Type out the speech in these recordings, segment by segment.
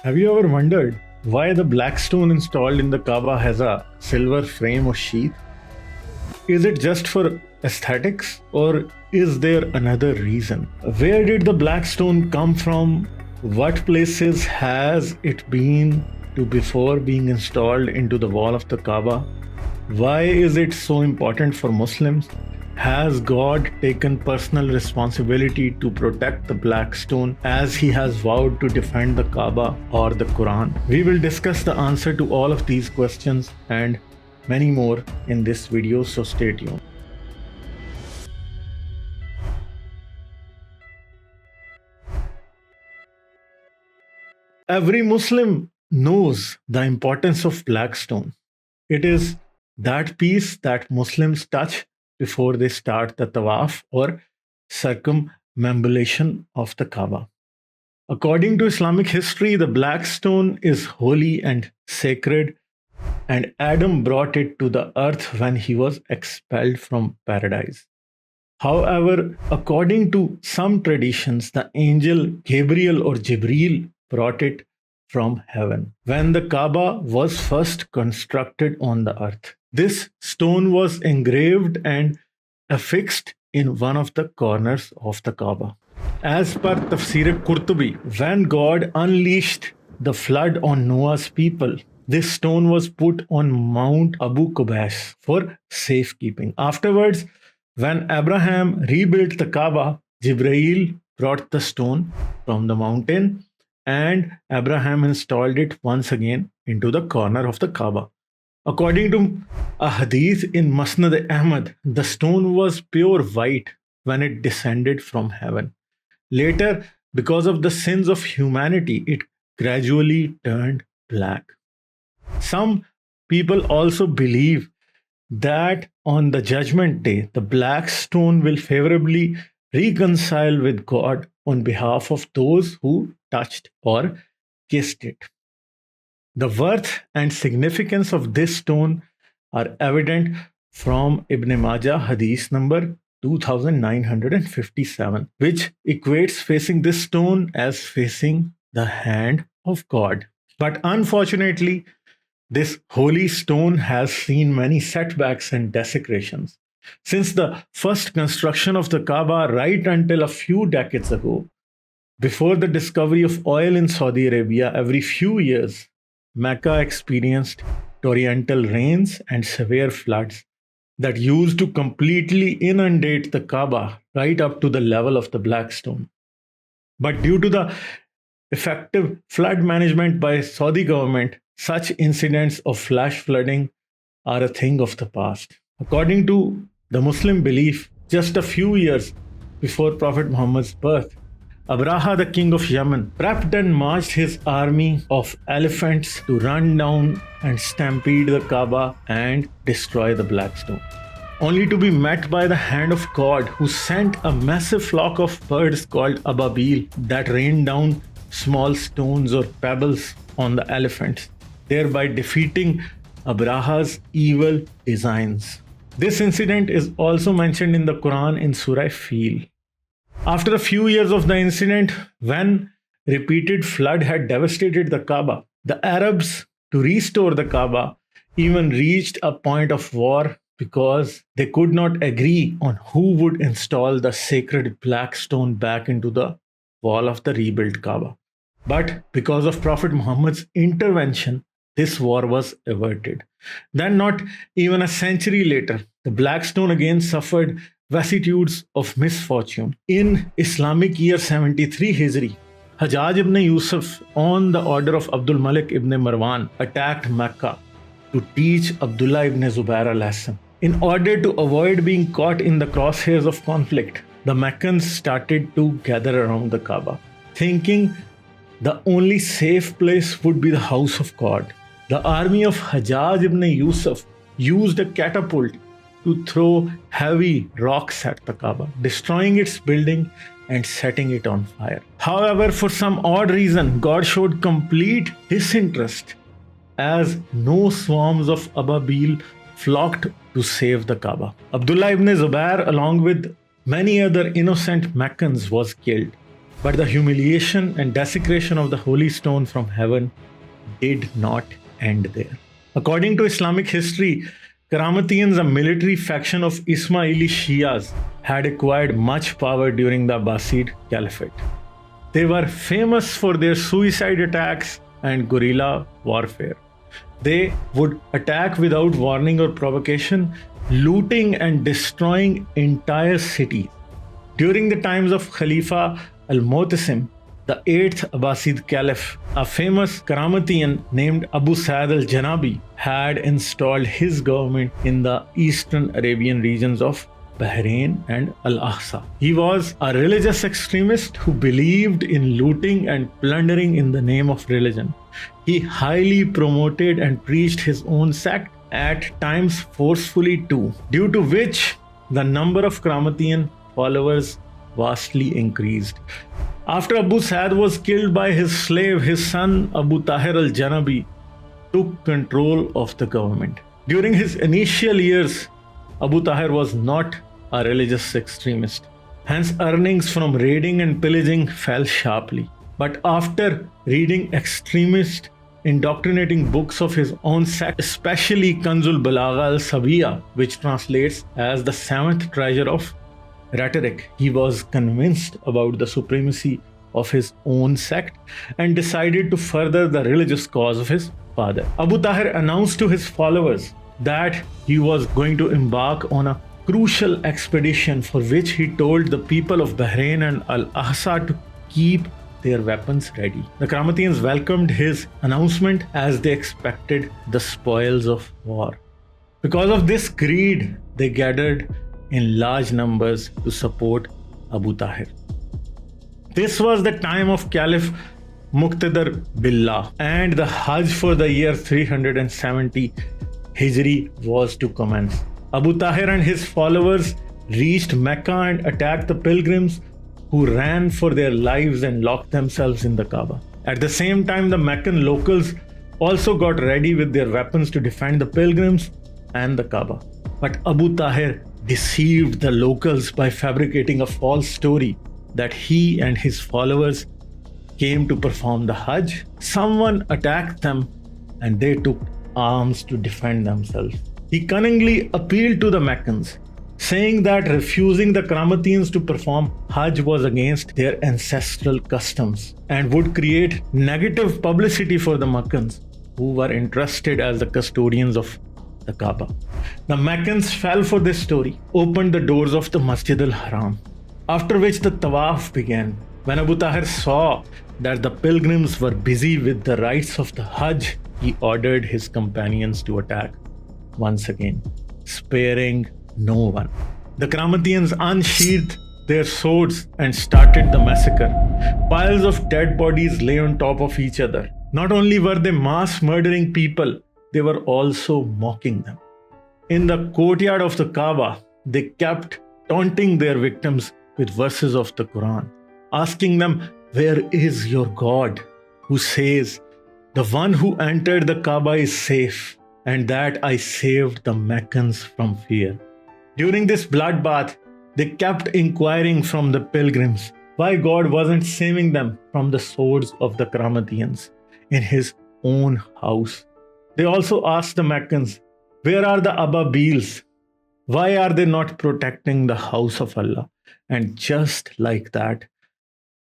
Have you ever wondered why the black stone installed in the Kaaba has a silver frame or sheath? Is it just for aesthetics or is there another reason? Where did the black stone come from? What places has it been to before being installed into the wall of the Kaaba? Why is it so important for Muslims? Has God taken personal responsibility to protect the black stone as he has vowed to defend the Kaaba or the Quran? We will discuss the answer to all of these questions and many more in this video, so stay tuned. Every Muslim knows the importance of black stone. It is that piece that Muslims touch before they start the tawaf or circumambulation of the Kaaba. According to Islamic history, the black stone is holy and sacred, and Adam brought it to the earth when he was expelled from paradise. However, according to some traditions, the angel Gabriel or Jibreel brought it from heaven when the Kaaba was first constructed on the earth. This stone was engraved and affixed in one of the corners of the Kaaba. As per Tafsir Qurtubi, when God unleashed the flood on Noah's people, this stone was put on Mount Abu Qubays for safekeeping. Afterwards, when Abraham rebuilt the Kaaba, Jibreel brought the stone from the mountain and Abraham installed it once again into the corner of the Kaaba. According to Ahadees in Musnad Ahmad, the stone was pure white when it descended from heaven. Later, because of the sins of humanity, it gradually turned black. Some people also believe that on the judgment day, the black stone will favorably reconcile with God on behalf of those who touched or kissed it. The worth and significance of this stone are evident from Ibn Majah Hadith number 2957, which equates facing this stone as facing the hand of God. But unfortunately, this holy stone has seen many setbacks and desecrations. Since the first construction of the Kaaba right until a few decades ago, before the discovery of oil in Saudi Arabia, every few years, Mecca experienced torrential rains and severe floods that used to completely inundate the Kaaba right up to the level of the black stone. But due to the effective flood management by Saudi government, such incidents of flash flooding are a thing of the past. According to the Muslim belief, just a few years before Prophet Muhammad's birth, Abraha, the king of Yemen, prepped and marched his army of elephants to run down and stampede the Kaaba and destroy the black stone, only to be met by the hand of God, who sent a massive flock of birds called Ababil that rained down small stones or pebbles on the elephants, thereby defeating Abraha's evil designs. This incident is also mentioned in the Quran in Surah Fil. After a few years of the incident, when repeated flood had devastated the Kaaba, the Arabs, to restore the Kaaba, even reached a point of war because they could not agree on who would install the sacred black stone back into the wall of the rebuilt Kaaba. But because of Prophet Muhammad's intervention, this war was averted. Then, not even a century later, the black stone again suffered vicissitudes of misfortune. In Islamic year 73 Hijri, Hajaj ibn Yusuf, on the order of Abdul Malik ibn Marwan, attacked Mecca to teach Abdullah ibn Zubair a lesson. In order to avoid being caught in the crosshairs of conflict, the Meccans started to gather around the Kaaba, thinking the only safe place would be the house of God. The army of Hajaj ibn Yusuf used a catapult to throw heavy rocks at the Kaaba, destroying its building and setting it on fire. However, for some odd reason, God showed complete disinterest as no swarms of Ababil flocked to save the Kaaba. Abdullah ibn Zubair, along with many other innocent Meccans, was killed. But the humiliation and desecration of the holy stone from heaven did not end there. According to Islamic history, Qarmatians, a military faction of Ismaili Shias, had acquired much power during the Abbasid Caliphate. They were famous for their suicide attacks and guerrilla warfare. They would attack without warning or provocation, looting and destroying entire cities. During the times of Khalifa al-Mu'tasim, the 8th Abbasid Caliph, a famous Qarmatian named Abu Sa'd al-Janabi had installed his government in the eastern Arabian regions of Bahrain and Al-Ahsa. He was a religious extremist who believed in looting and plundering in the name of religion. He highly promoted and preached his own sect, at times forcefully too, due to which the number of Qarmatian followers vastly increased. After Abu Sa'd was killed by his slave, his son Abu Tahir al-Janabi took control of the government. During his initial years, Abu Tahir was not a religious extremist. Hence, earnings from raiding and pillaging fell sharply. But after reading extremist, indoctrinating books of his own sect, especially Kanzul Balagha al-Sabiya, which translates as the seventh treasure of rhetoric, he was convinced about the supremacy of his own sect and decided to further the religious cause of his father. Abu Tahir announced to his followers that he was going to embark on a crucial expedition, for which he told the people of Bahrain and Al-Ahsa to keep their weapons ready. The Qarmatians welcomed his announcement as they expected the spoils of war. Because of this greed, they gathered in large numbers to support Abu Tahir. This was the time of Caliph Muqtadar Billah, and the Hajj for the year 370 Hijri was to commence. Abu Tahir and his followers reached Mecca and attacked the pilgrims, who ran for their lives and locked themselves in the Kaaba. At the same time, the Meccan locals also got ready with their weapons to defend the pilgrims and the Kaaba. But Abu Tahir deceived the locals by fabricating a false story that he and his followers came to perform the Hajj. Someone attacked them and they took arms to defend themselves. He cunningly appealed to the Meccans, saying that refusing the Qarmatians to perform Hajj was against their ancestral customs and would create negative publicity for the Meccans, who were entrusted as the custodians of the Kaaba. The Meccans fell for this story, opened the doors of the Masjid al-Haram, after which the Tawaf began. When Abu Tahir saw that the pilgrims were busy with the rites of the Hajj, he ordered his companions to attack once again, sparing no one. The Qarmatians unsheathed their swords and started the massacre. Piles of dead bodies lay on top of each other. Not only were they mass murdering people, they were also mocking them. In the courtyard of the Kaaba, they kept taunting their victims with verses of the Quran, asking them, "Where is your God, who says, 'The one who entered the Kaaba is safe, and that I saved the Meccans from fear.'" During this bloodbath, they kept inquiring from the pilgrims why God wasn't saving them from the swords of the Qarmatians in his own house. They also asked the Meccans, "Where are the Ababiles? Why are they not protecting the house of Allah?" And just like that,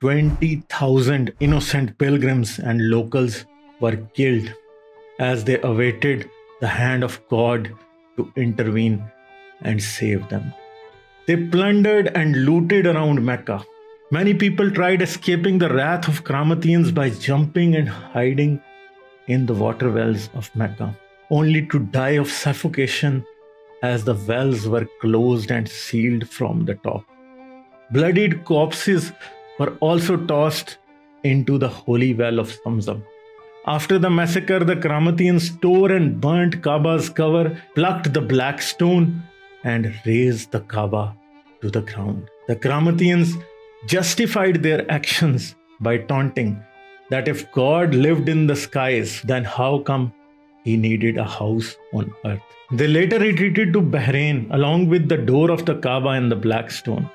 20,000 innocent pilgrims and locals were killed as they awaited the hand of God to intervene and save them. They plundered and looted around Mecca. Many people tried escaping the wrath of Qarmatians by jumping and hiding in the water wells of Mecca, only to die of suffocation as the wells were closed and sealed from the top. Bloodied corpses were also tossed into the holy well of Zamzam. After the massacre, the Qarmatians tore and burnt Kaaba's cover, plucked the black stone, and razed the Kaaba to the ground. The Qarmatians justified their actions by taunting that if God lived in the skies, then how come he needed a house on earth? They later retreated to Bahrain along with the door of the Kaaba and the black stone.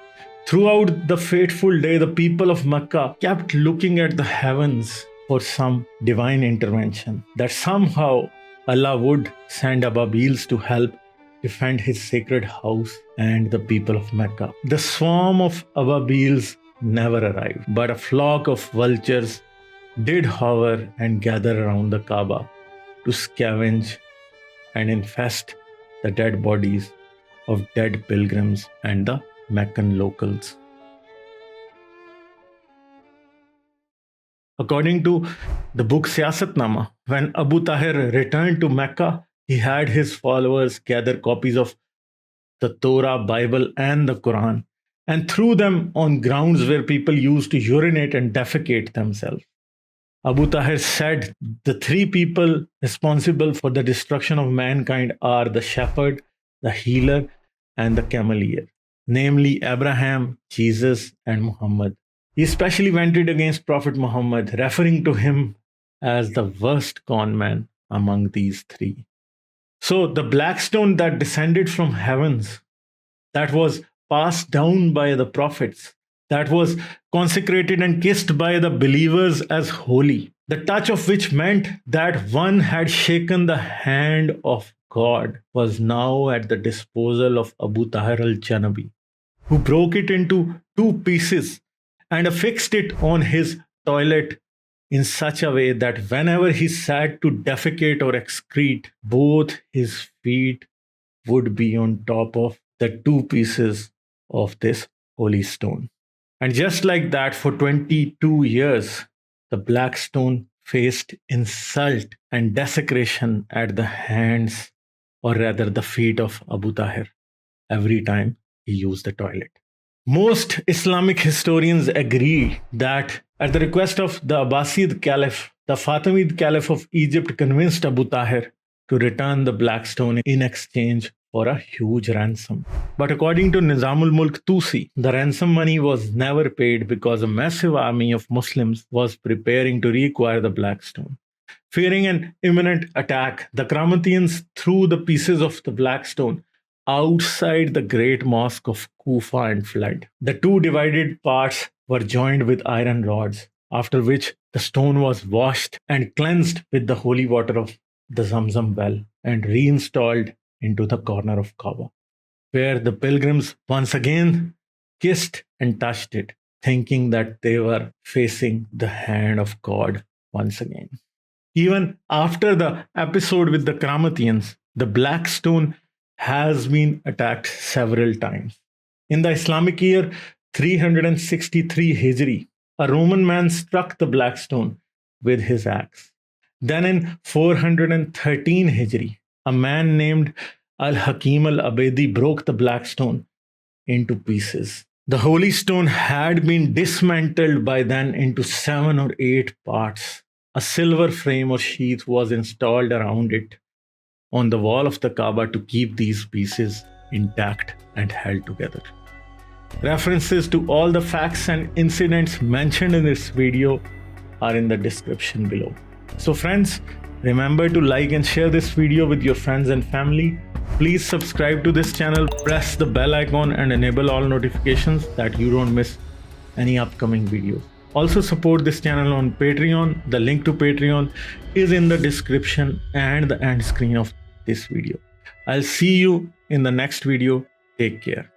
Throughout the fateful day, the people of Mecca kept looking at the heavens for some divine intervention, that somehow Allah would send Ababiles to help defend his sacred house and the people of Mecca. The swarm of Ababiles never arrived, but a flock of vultures did hover and gather around the Kaaba to scavenge and infest the dead bodies of dead pilgrims and the Meccan locals. According to the book Siyasatnama, when Abu Tahir returned to Mecca, he had his followers gather copies of the Torah, Bible, and the Quran and threw them on grounds where people used to urinate and defecate themselves. Abu Tahir said the three people responsible for the destruction of mankind are the shepherd, the healer, and the cameleer, namely Abraham, Jesus, and Muhammad. He especially vented against Prophet Muhammad, referring to him as the worst con man among these three. So the black stone that descended from heavens, that was passed down by the prophets, that was consecrated and kissed by the believers as holy, the touch of which meant that one had shaken the hand of God, was now at the disposal of Abu Tahir al-Janabi, who broke it into two pieces and affixed it on his toilet in such a way that whenever he sat to defecate or excrete, both his feet would be on top of the two pieces of this holy stone. And just like that, for 22 years, the black stone faced insult and desecration at the hands, or rather the feet of Abu Tahir every time he used the toilet. Most Islamic historians agree that at the request of the Abbasid Caliph, the Fatimid Caliph of Egypt convinced Abu Tahir to return the black stone in exchange for a huge ransom. But according to Nizamul Mulk Tusi, the ransom money was never paid because a massive army of Muslims was preparing to reacquire the black stone. Fearing an imminent attack, the Qarmatians threw the pieces of the black stone outside the great mosque of Kufa and fled. The two divided parts were joined with iron rods, after which the stone was washed and cleansed with the holy water of the Zamzam well and reinstalled into the corner of Kaaba, where the pilgrims once again kissed and touched it, thinking that they were facing the hand of God once again. Even after the episode with the Qarmatians, the black stone has been attacked several times. In the Islamic year 363 Hijri, a Roman man struck the black stone with his axe. Then in 413 Hijri, a man named Al-Hakim al-Abedi broke the black stone into pieces. The holy stone had been dismantled by then into 7 or 8 parts. A silver frame or sheath was installed around it on the wall of the Kaaba to keep these pieces intact and held together. References to all the facts and incidents mentioned in this video are in the description below. So friends, remember to like and share this video with your friends and family. Please subscribe to this channel, press the bell icon and enable all notifications that you don't miss any upcoming videos. Also support this channel on Patreon. The link to Patreon is in the description and the end screen of this video. I'll see you in the next video. Take care.